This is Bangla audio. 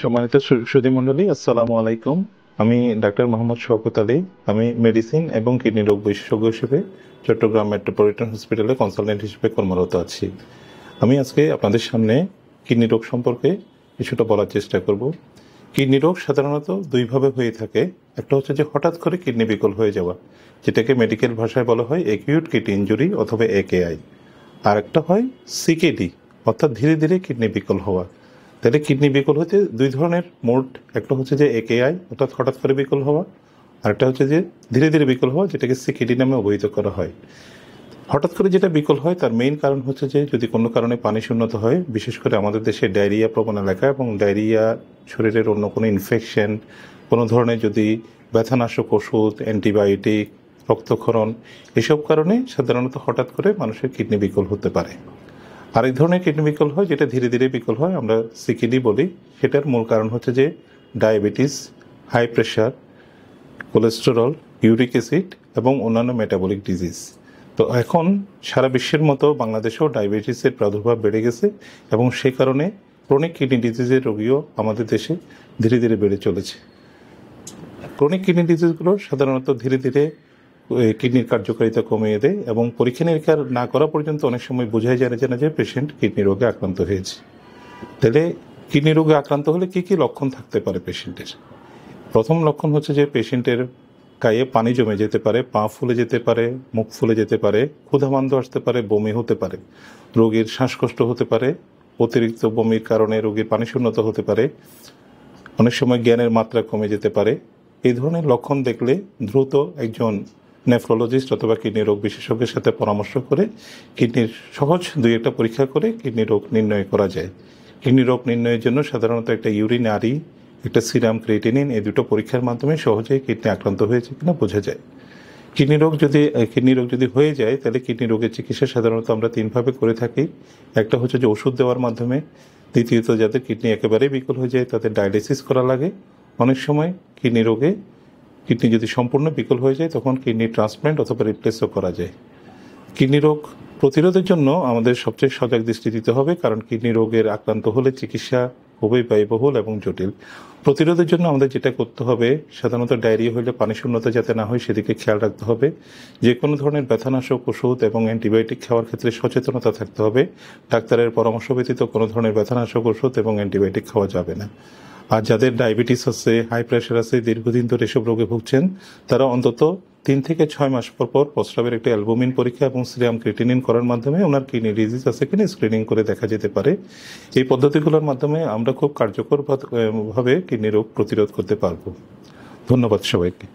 সম্মানিত সুধীমণ্ডলী, আসসালামু আলাইকুম। আমি ডাক্তার মোহাম্মদ শওকত আলী। আমি মেডিসিন এবং কিডনি রোগ বিশেষজ্ঞ হিসেবে চট্টগ্রাম মেট্রোপলিটন হসপিটালে কনসালটেন্ট হিসেবে কর্মরত আছি। আমি আজকে আপনাদের সামনে কিডনি রোগ সম্পর্কে কিছুটা বলার চেষ্টা করব। কিডনি রোগ সাধারণত দুইভাবে হয়ে থাকে। একটা হচ্ছে যে হঠাৎ করে কিডনি বিকল হয়ে যাওয়া, যেটাকে মেডিকেল ভাষায় বলা হয় অ্যাকিউট কিডনি ইনজুরি অথবা একেআই। আর একটা হয় সিকেডি, অর্থাৎ ধীরে ধীরে কিডনি বিকল হওয়া। তাহলে কিডনি বিকল হতে দুই ধরনের মোড, একটা হচ্ছে যে একেআই অর্থাৎ হঠাৎ করে বিকল হওয়া, আর একটা হচ্ছে যে ধীরে ধীরে বিকল হওয়া, যেটাকে সিকেডি নামে অভিহিত করা হয়। হঠাৎ করে যেটা বিকল হয় তার মেইন কারণ হচ্ছে যে যদি কোনো কারণে পানি শূন্যতা হয়, বিশেষ করে আমাদের দেশে ডায়রিয়া প্রবণ এলাকা এবং ডায়রিয়া, শরীরের অন্য কোনো ইনফেকশন, কোনো ধরনের যদি ব্যথানাশক ওষুধ, অ্যান্টিবায়োটিক, রক্তক্ষরণ, এসব কারণে সাধারণত হঠাৎ করে মানুষের কিডনি বিকল হতে পারে। আরেক ধরনের কিডনি বিকল হয় যেটা ধীরে ধীরে বিকল হয়, আমরা সিকিডি বলি। সেটার মূল কারণ হচ্ছে যে diabetes, high pressure, cholesterol, uric acid এবং অন্যান্য মেটাবলিক ডিজিজ। তো এখন সারা বিশ্বের মতো বাংলাদেশেও ডায়াবেটিসের প্রাদুর্ভাব বেড়ে গেছে এবং সেই কারণে ক্রনিক কিডনি ডিজিজের রোগীও আমাদের দেশে ধীরে ধীরে বেড়ে চলেছে। ক্রনিক কিডনি ডিজিজগুলো সাধারণত ধীরে ধীরে কিডনির কার্যকারিতা কমিয়ে দেয় এবং পরীক্ষা নিরীক্ষা না করা পর্যন্ত অনেক সময় বোঝাই যায় না যে পেশেন্ট কিডনি রোগে আক্রান্ত হয়েছে। তাহলে কিডনি রোগে আক্রান্ত হলে কি কি লক্ষণ থাকতে পারে পেশেন্টের? প্রথম লক্ষণ হচ্ছে যে পেশেন্টের গায়ে পানি জমে যেতে পারে, পা ফুলে যেতে পারে, মুখ ফুলে যেতে পারে, ক্ষুধামান্দ আসতে পারে, বমি হতে পারে, রোগীর শ্বাসকষ্ট হতে পারে, অতিরিক্ত বমির কারণে রোগীর পানিশূন্যতা হতে পারে, অনেক সময় জ্ঞানের মাত্রা কমে যেতে পারে। এই ধরনের লক্ষণ দেখলে দ্রুত একজন নেফ্রোলজিস্ট অথবা কিডনি রোগ বিশেষজ্ঞের সাথে পরামর্শ করে কিডনির সহজ দুই একটা পরীক্ষা করে কিডনি রোগ নির্ণয় করা যায়। কিডনি রোগ নির্ণয়ের জন্য সাধারণত একটা ইউরিনারি, একটা সিরাম ক্রিয়েটিনিন, এই দুটো পরীক্ষার মাধ্যমে সহজেই কিডনি আক্রান্ত হয়েছে কিনা বোঝা যায়। কিডনি রোগ যদি হয়ে যায় তাহলে কিডনি রোগের চিকিৎসা সাধারণত আমরা তিনভাবে করে থাকি। একটা হচ্ছে যে ওষুধ দেওয়ার মাধ্যমে, দ্বিতীয়ত যাদের কিডনি একেবারেই বিকল হয়ে যায় তাদের ডায়ালিসিস করা লাগে। অনেক সময় কিডনি যদি সম্পূর্ণ বিকল হয়ে যায় তখন কিডনি ট্রান্সপ্ল্যান্ট অথবা রিপ্লেসও করা যায়। কিডনি রোগ প্রতিরোধের জন্য আমাদের সবচেয়ে সজাগ দৃষ্টি দিতে হবে, কারণ কিডনি রোগের আক্রান্ত হলে চিকিৎসা খুবই ব্যয়বহুল এবং জটিল। প্রতিরোধের জন্য আমাদের যেটা করতে হবে, সাধারণত ডায়রিয়া হলে পানি শূন্যতা যাতে না হয় সেদিকে খেয়াল রাখতে হবে। যে কোনো ধরনের ব্যথানাশক ওষুধ এবং অ্যান্টিবায়োটিক খাওয়ার ক্ষেত্রে সচেতনতা থাকতে হবে। ডাক্তারের পরামর্শ ব্যতীত কোনো ধরনের ব্যথানাশক ওষুধ এবং অ্যান্টিবায়োটিক খাওয়া যাবে না। আর যাদের ডায়াবেটিস আছে, হাই প্রেশার আছে, দীর্ঘদিন ধরে এসব রোগে ভুগছেন, তারা অন্তত 3 থেকে 6 মাস পর পর প্রস্রাবের একটা অ্যালবুমিন পরীক্ষা এবং সিরাম ক্রিয়েটিনিন করার মাধ্যমে ওনার কিডনি ডিজিজ আছে কিনা স্ক্রিনিং করে দেখা যেতে পারে। এই পদ্ধতিগুলোর মাধ্যমে আমরা খুব কার্যকরভাবে কিডনি রোগ প্রতিরোধ করতে পারবো। ধন্যবাদ সবাইকে।